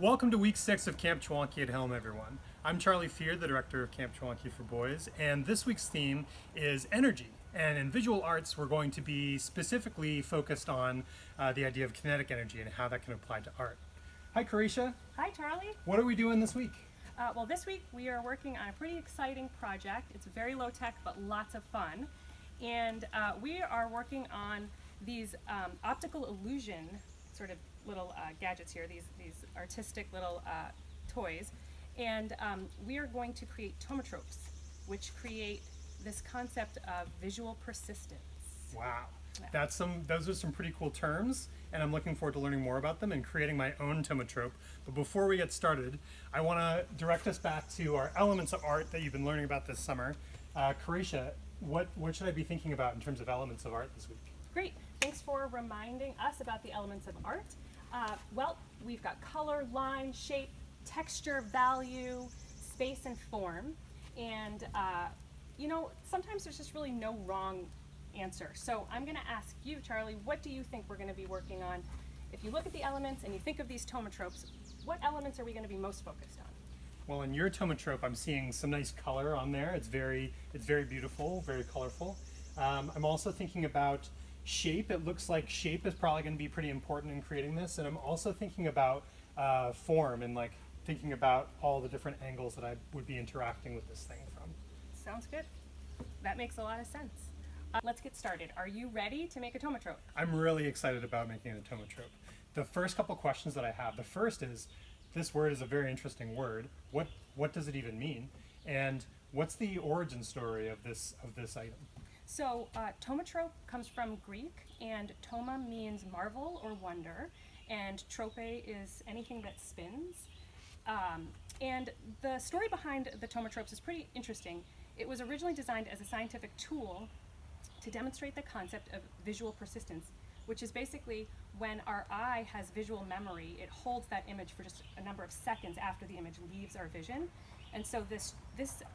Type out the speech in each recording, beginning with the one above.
Welcome to week 6 of Camp Chewonki at Helm, everyone. I'm Charlie Fear, the director of Camp Chewonki for Boys, and this week's theme is energy. And in visual arts, we're going to be specifically focused on the idea of kinetic energy and how that can apply to art. Hi, Carisha. Hi, Charlie. What are we doing this week? Well, this week we are working on a pretty exciting project. It's very low tech, but lots of fun. And we are working on these optical illusion sort of little gadgets here, these artistic little toys. And we are going to create thaumatropes, which create this concept of visual persistence. Wow. Yeah. Those are some pretty cool terms, and I'm looking forward to learning more about them and creating my own thaumatrope. But before we get started, I want to direct us back to our elements of art that you've been learning about this summer. Carisha, what should I be thinking about in terms of elements of art this week? Great. Thanks for reminding us about the elements of art. Well, we've got color, line, shape, texture, value, space, and form. And, sometimes there's just really no wrong answer. So I'm going to ask you, Charlie, what do you think we're going to be working on? If you look at the elements and you think of these thaumatropes, what elements are we going to be most focused on? Well, in your thaumatrope, I'm seeing some nice color on there. It's very beautiful, very colorful. I'm also thinking about shape. It looks like shape is probably going to be pretty important in creating this. And I'm also thinking about form and thinking about all the different angles that I would be interacting with this thing from. Sounds good. That makes a lot of sense. Let's get started. Are you ready to make a thaumatrope? I'm really excited about making a thaumatrope. The first couple questions that I have, the first is, this word is a very interesting word. What does it even mean? And what's the origin story of this item? So thaumatrope comes from Greek, and thoma means marvel or wonder, and trope is anything that spins. And the story behind the thaumatropes is pretty interesting. It was originally designed as a scientific tool to demonstrate the concept of visual persistence, which is basically when our eye has visual memory, it holds that image for just a number of seconds after the image leaves our vision. And so this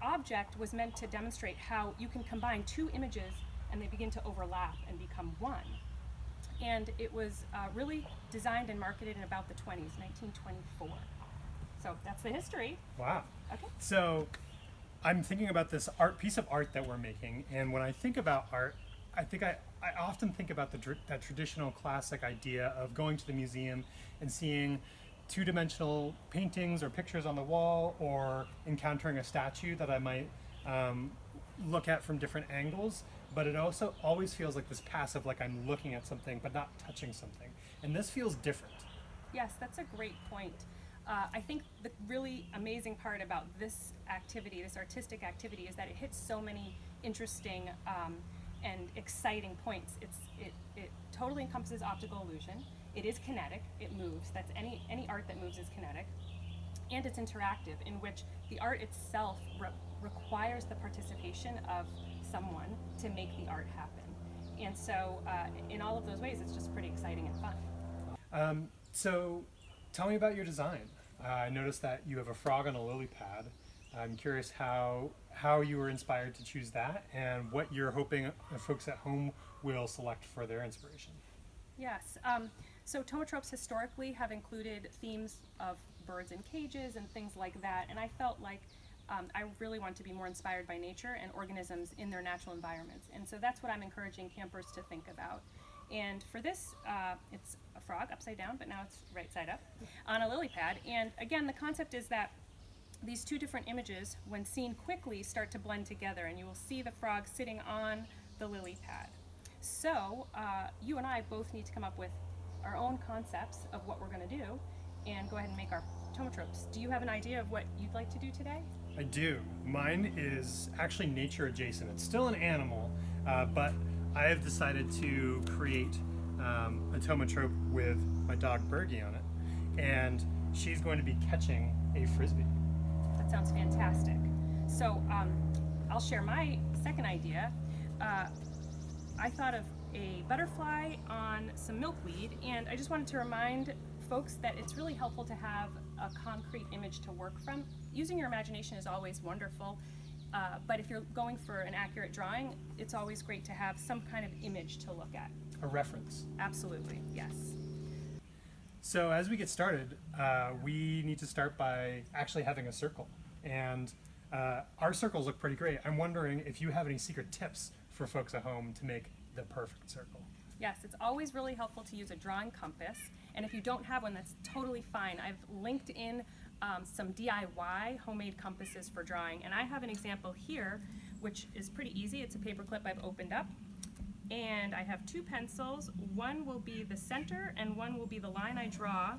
object was meant to demonstrate how you can combine two images and they begin to overlap and become one. And it was really designed and marketed in about the 1920s, 1924. So that's the history. Wow. Okay. So I'm thinking about this piece of art that we're making, and when I think about art, I think I often think about that traditional classic idea of going to the museum and seeing two-dimensional paintings or pictures on the wall, or encountering a statue that I might look at from different angles. But it also always feels like this passive, like I'm looking at something but not touching something. And this feels different. Yes, that's a great point. I think the really amazing part about this activity, this artistic activity, is that it hits so many interesting and exciting points. It totally encompasses optical illusion. It is kinetic. It moves. That's any art that moves is kinetic. And it's interactive, in which the art itself requires the participation of someone to make the art happen. And so in all of those ways, it's just pretty exciting and fun. So tell me about your design. I noticed that you have a frog on a lily pad. I'm curious how you were inspired to choose that, and what you're hoping folks at home will select for their inspiration. Yes. So thaumatropes historically have included themes of birds in cages and things like that, and I felt like I really want to be more inspired by nature and organisms in their natural environments. And so that's what I'm encouraging campers to think about. And for this, it's a frog upside down, but now it's right side up, on a lily pad. And again, the concept is that these two different images, when seen quickly, start to blend together, and you will see the frog sitting on the lily pad. So you and I both need to come up with our own concepts of what we're going to do and go ahead and make our thaumatropes. Do you have an idea of what you'd like to do today? I do. Mine is actually nature adjacent. It's still an animal, but I have decided to create a thaumatrope with my dog Bergie on it, and she's going to be catching a frisbee. That sounds fantastic. So I'll share my second idea. I thought of a butterfly on some milkweed, and I just wanted to remind folks that it's really helpful to have a concrete image to work from. Using your imagination is always wonderful, but if you're going for an accurate drawing, it's always great to have some kind of image to look at. A reference. Absolutely, yes. So as we get started, we need to start by actually having a circle. And our circles look pretty great. I'm wondering if you have any secret tips for folks at home to make the perfect circle. Yes, it's always really helpful to use a drawing compass. And if you don't have one, that's totally fine. I've linked in some DIY homemade compasses for drawing. And I have an example here, which is pretty easy. It's a paper clip I've opened up. And I have two pencils. One will be the center and one will be the line I draw.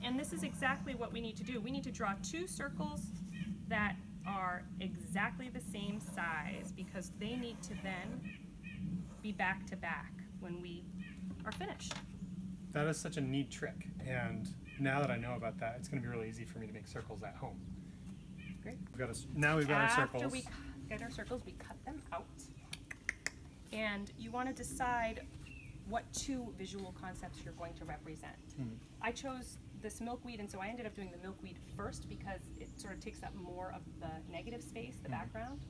And this is exactly what we need to do. We need to draw two circles that are exactly the same size because they need to then be back to back when we are finished. That is such a neat trick. And now that I know about that, it's going to be really easy for me to make circles at home. Great. Now we've got our circles. After we get our circles, we cut them out. And you want to decide what two visual concepts you're going to represent. I chose this milkweed, and so I ended up doing the milkweed first because it sort of takes up more of the negative space, the background.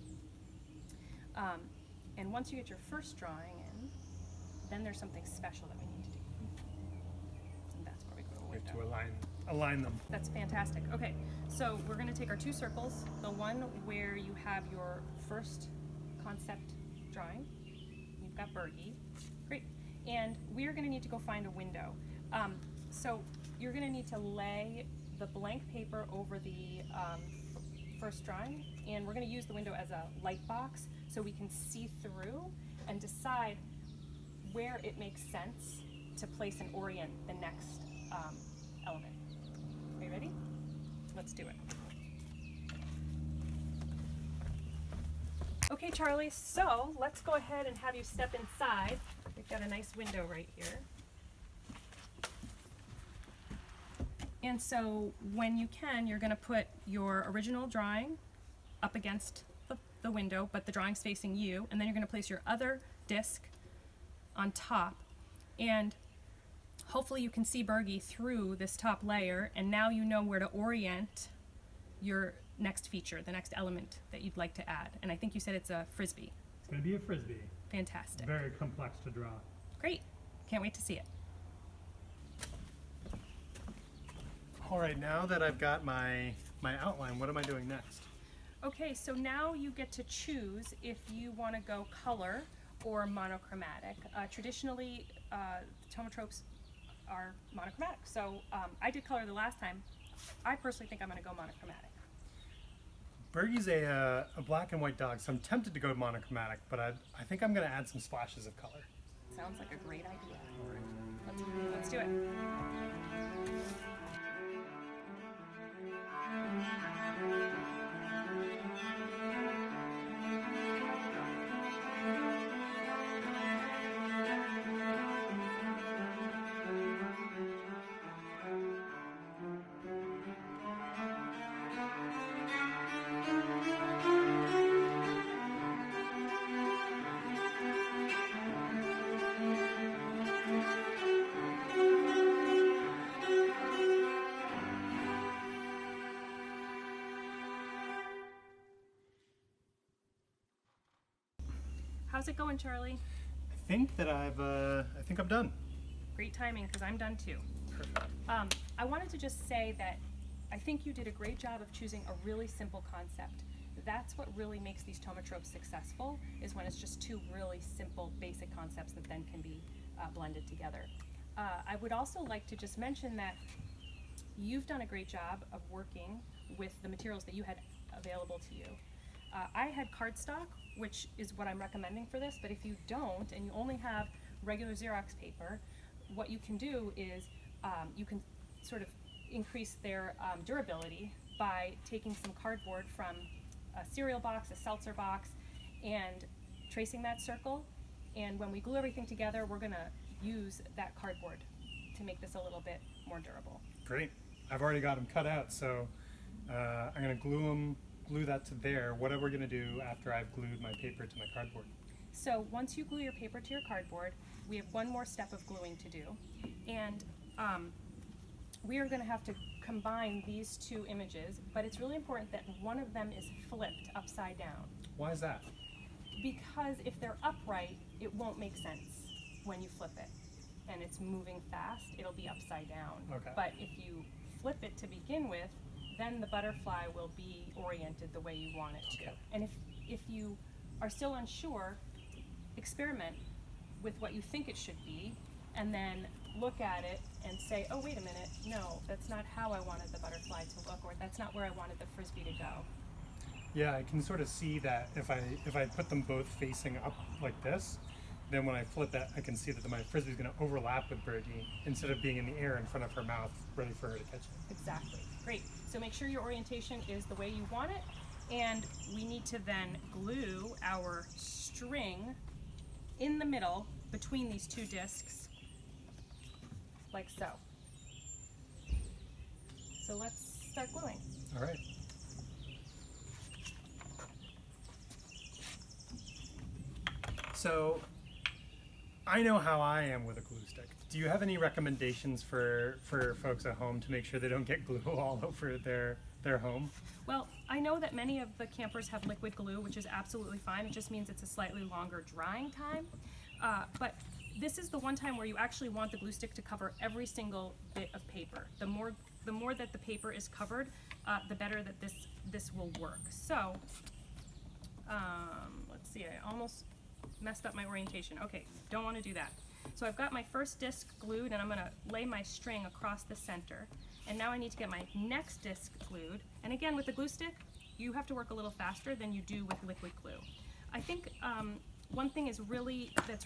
And once you get your first drawing in, then there's something special that we need to do. And that's where we go to We have window. to align them. That's fantastic. Okay, so we're going to take our two circles, the one where you have your first concept drawing. You've got Bergie. Great. And we are going to need to go find a window. So you're going to need to lay the blank paper over the first drawing, and we're going to use the window as a light box so we can see through and decide where it makes sense to place and orient the next element. Are you ready? Let's do it. Okay, Charlie, so let's go ahead and have you step inside. We've got a nice window right here. And so when you can, you're going to put your original drawing up against the window, but the drawing's facing you, and then you're going to place your other disc on top. And hopefully you can see Bergie through this top layer, and now you know where to orient your next feature, the next element that you'd like to add. And I think you said it's a frisbee. It's going to be a frisbee. Fantastic. Very complex to draw. Great. Can't wait to see it. All right, now that I've got my outline, what am I doing next? Okay, so now you get to choose if you want to go color or monochromatic. Traditionally, Thaumatropes are monochromatic. So I did color the last time. I personally think I'm going to go monochromatic. Bergie's a black and white dog, so I'm tempted to go monochromatic, but I think I'm going to add some splashes of color. Sounds like a great idea. Let's do it. How's it going, Charlie? I think that I think I'm done. Great timing, because I'm done too. Perfect. I wanted to just say that I think you did a great job of choosing a really simple concept. That's what really makes these Thaumatropes successful, is when it's just two really simple, basic concepts that then can be blended together. I would also like to just mention that you've done a great job of working with the materials that you had available to you. I had cardstock, which is what I'm recommending for this, but if you don't and you only have regular Xerox paper, what you can do is you can sort of increase their durability by taking some cardboard from a cereal box, a seltzer box, and tracing that circle. And when we glue everything together, we're going to use that cardboard to make this a little bit more durable. Great. I've already got them cut out, so I'm going to glue that to there. What are we going to do after I've glued my paper to my cardboard? So once you glue your paper to your cardboard, we have one more step of gluing to do. And we are going to have to combine these two images, but it's really important that one of them is flipped upside down. Why is that? Because if they're upright, it won't make sense when you flip it. and it's moving fast, it'll be upside down. Okay. But if you flip it to begin with, then the butterfly will be oriented the way you want it to. Okay. And if you are still unsure, experiment with what you think it should be, and then look at it and say, oh, wait a minute, no, that's not how I wanted the butterfly to look, or that's not where I wanted the Frisbee to go. Yeah, I can sort of see that if I put them both facing up like this, then when I flip it, I can see that my Frisbee is going to overlap with Birdie instead of being in the air in front of her mouth, ready for her to catch it. Exactly. Great. So make sure your orientation is the way you want it, and we need to then glue our string in the middle between these two discs, like so. So let's start gluing. All right. So I know how I am with a glue stick. Do you have any recommendations for folks at home to make sure they don't get glue all over their home? Well, I know that many of the campers have liquid glue, which is absolutely fine. It just means it's a slightly longer drying time. But this is the one time where you actually want the glue stick to cover every single bit of paper. The more that the paper is covered, the better that this will work. So let's see, I almost messed up my orientation. Okay, don't want to do that. So I've got my first disc glued, and I'm going to lay my string across the center. And now I need to get my next disc glued. And again, with the glue stick, you have to work a little faster than you do with liquid glue. I think one thing that's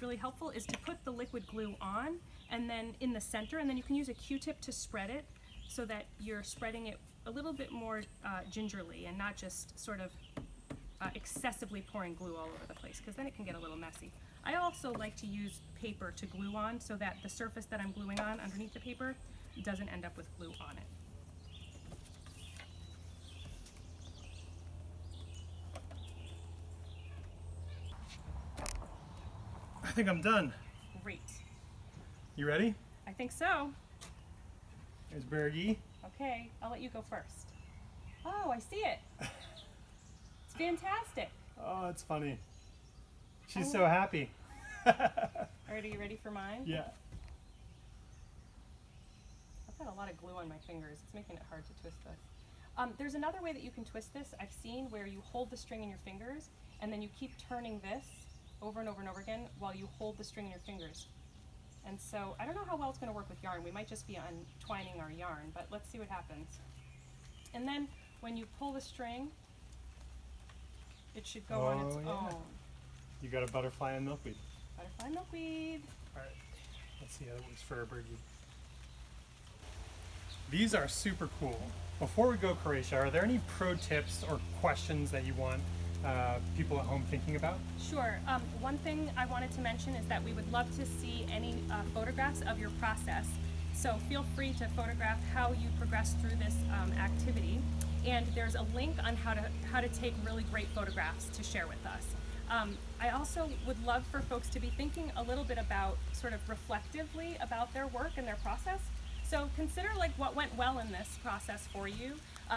really helpful is to put the liquid glue on and then in the center, and then you can use a Q-tip to spread it so that you're spreading it a little bit more gingerly and not just sort of excessively pouring glue all over the place, because then it can get a little messy. I also like to use paper to glue on so that the surface that I'm gluing on underneath the paper doesn't end up with glue on it. I think I'm done. Great. You ready? I think so. There's Bergie. Okay, I'll let you go first. Oh, I see it. It's fantastic. Oh, it's funny. She's so happy. All right, are you ready for mine? Yeah. I've got a lot of glue on my fingers. It's making it hard to twist this. There's another way that you can twist this I've seen, where you hold the string in your fingers and then you keep turning this over and over and over again while you hold the string in your fingers. And so I don't know how well it's going to work with yarn. We might just be untwining our yarn, but let's see what happens. And then when you pull the string, it should go on its own. You got a butterfly and milkweed. Butterfly milkweed. All right. Let's see how that works for a birdie. These are super cool. Before we go, Croatia, are there any pro tips or questions that you want people at home thinking about? Sure. One thing I wanted to mention is that we would love to see any photographs of your process. So feel free to photograph how you progress through this activity. And there's a link on how to take really great photographs to share with us. I also would love for folks to be thinking a little bit about sort of reflectively about their work and their process. So consider like what went well in this process for you,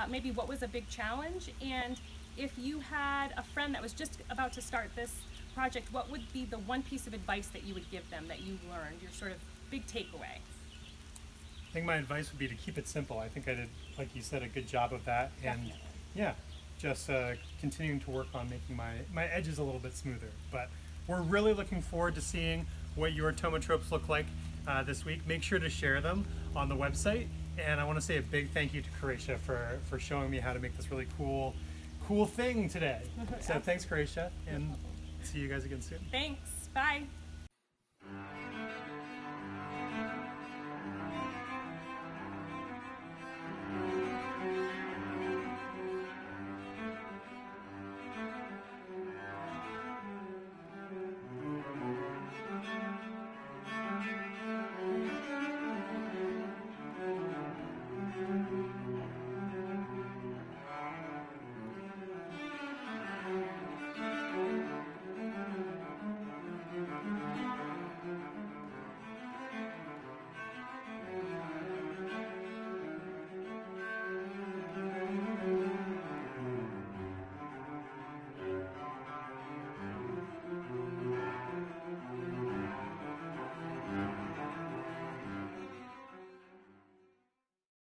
maybe what was a big challenge, and if you had a friend that was just about to start this project, what would be the one piece of advice that you would give them that you learned, your sort of big takeaway? I think my advice would be to keep it simple. I think I did, like you said, a good job of that. Definitely. And yeah, just continuing to work on making my edges a little bit smoother. But we're really looking forward to seeing what your Thaumatropes look like this week. Make sure to share them on the website. And I want to say a big thank you to Croatia for showing me how to make this really cool thing today. So thanks, Croatia, and see you guys again soon. Thanks. Bye.